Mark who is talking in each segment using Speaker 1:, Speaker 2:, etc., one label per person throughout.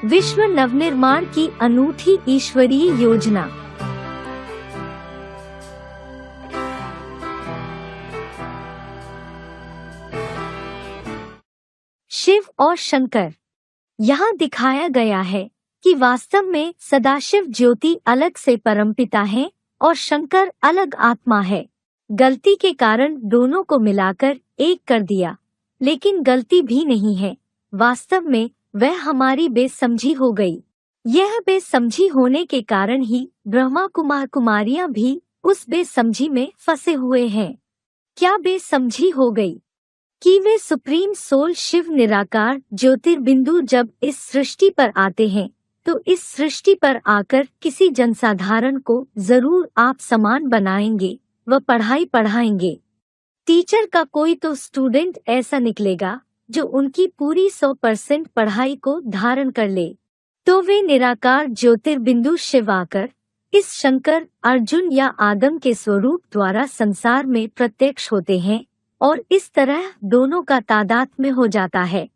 Speaker 1: विश्व नवनिर्माण की अनूठी ईश्वरीय योजना। शिव और शंकर। यहाँ दिखाया गया है कि वास्तव में सदाशिव ज्योति अलग से परमपिता हैं और शंकर अलग आत्मा है। गलती के कारण दोनों को मिलाकर एक कर दिया, लेकिन गलती भी नहीं है। वास्तव में वह हमारी बेसमझी हो गई। यह बेसमझी होने के कारण ही ब्रह्मा कुमार कुमारियां भी उस बेसमझी में फंसे हुए हैं। क्या बेसमझी हो गई कि वे सुप्रीम सोल शिव निराकार ज्योतिर्बिंदु जब इस सृष्टि पर आते हैं तो इस सृष्टि पर आकर किसी जनसाधारण को जरूर आप समान बनाएंगे व पढ़ाई पढ़ाएंगे। टीचर का कोई तो स्टूडेंट ऐसा निकलेगा जो उनकी पूरी 100% पढ़ाई को धारण कर ले। तो वे निराकार ज्योतिर्बिंदु शिव आकर इस शंकर, अर्जुन या आदम के स्वरूप द्वारा संसार में प्रत्यक्ष होते हैं और इस तरह दोनों का तादात्म्य हो जाता है।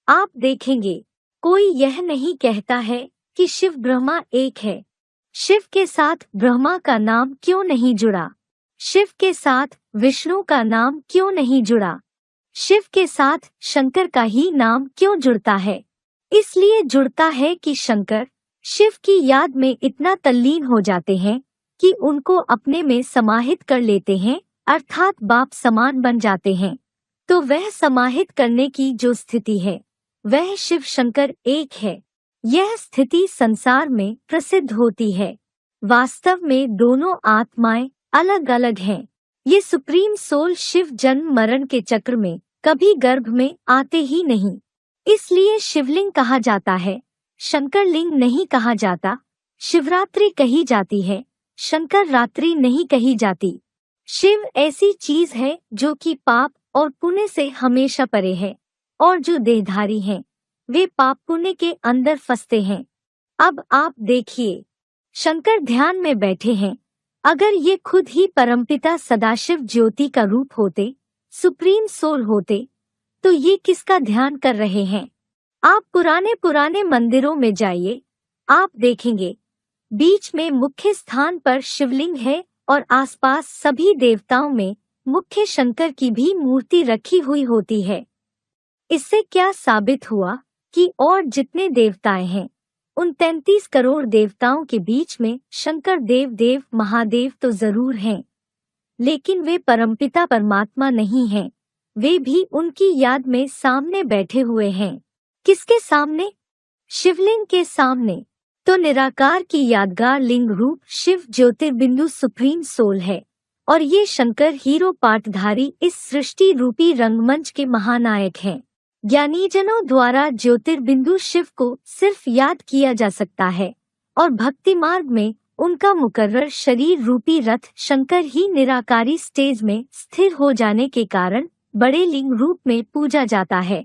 Speaker 1: आप देखेंगे कोई यह नहीं कहता है कि शिव ब्रह्मा एक है। शिव के साथ ब्रह्मा का नाम क्यों नहीं जुड़ा? शिव के साथ विष्णु का नाम क्यों नहीं जुड़ा? शिव के साथ शंकर का ही नाम क्यों जुड़ता है? इसलिए जुड़ता है कि शंकर शिव की याद में इतना तल्लीन हो जाते हैं कि उनको अपने में समाहित कर लेते हैं, अर्थात बाप समान बन जाते हैं। तो वह समाहित करने की जो स्थिति है वह शिव शंकर एक है। यह स्थिति संसार में प्रसिद्ध होती है। वास्तव में दोनों आत्माएं अलग अलग हैं। ये सुप्रीम सोल शिव जन्म मरण के चक्र में कभी गर्भ में आते ही नहीं, इसलिए शिवलिंग कहा जाता है, शंकर लिंग नहीं कहा जाता। शिवरात्रि कही जाती है, शंकर रात्रि नहीं कही जाती। शिव ऐसी चीज है जो कि पाप और पुण्य से हमेशा परे है, और जो देहधारी हैं वे पाप पुण्य के अंदर फंसते हैं। अब आप देखिए, शंकर ध्यान में बैठे हैं। अगर ये खुद ही परमपिता सदाशिव ज्योति का रूप होते, सुप्रीम सोल होते, तो ये किसका ध्यान कर रहे हैं? आप पुराने मंदिरों में जाइए, आप देखेंगे बीच में मुख्य स्थान पर शिवलिंग है और आसपास सभी देवताओं में मुख्य शंकर की भी मूर्ति रखी हुई होती है। इससे क्या साबित हुआ कि और जितने देवताएं हैं उन 33 करोड़ देवताओं के बीच में शंकर देव महादेव तो जरूर हैं, लेकिन वे परमपिता परमात्मा नहीं हैं। वे भी उनकी याद में सामने बैठे हुए हैं। किसके सामने? शिवलिंग के सामने। तो निराकार की यादगार लिंग रूप शिव ज्योतिर्बिंदु सुप्रीम सोल है और ये शंकर हीरो पाठधारी इस सृष्टि रूपी रंगमंच के महानायक हैं। ज्ञानीजनों द्वारा ज्योतिर्बिंदु शिव को सिर्फ याद किया जा सकता है और भक्ति मार्ग में उनका मुकर्रर शरीर रूपी रथ शंकर ही निराकारी स्टेज में स्थिर हो जाने के कारण बड़े लिंग रूप में पूजा जाता है।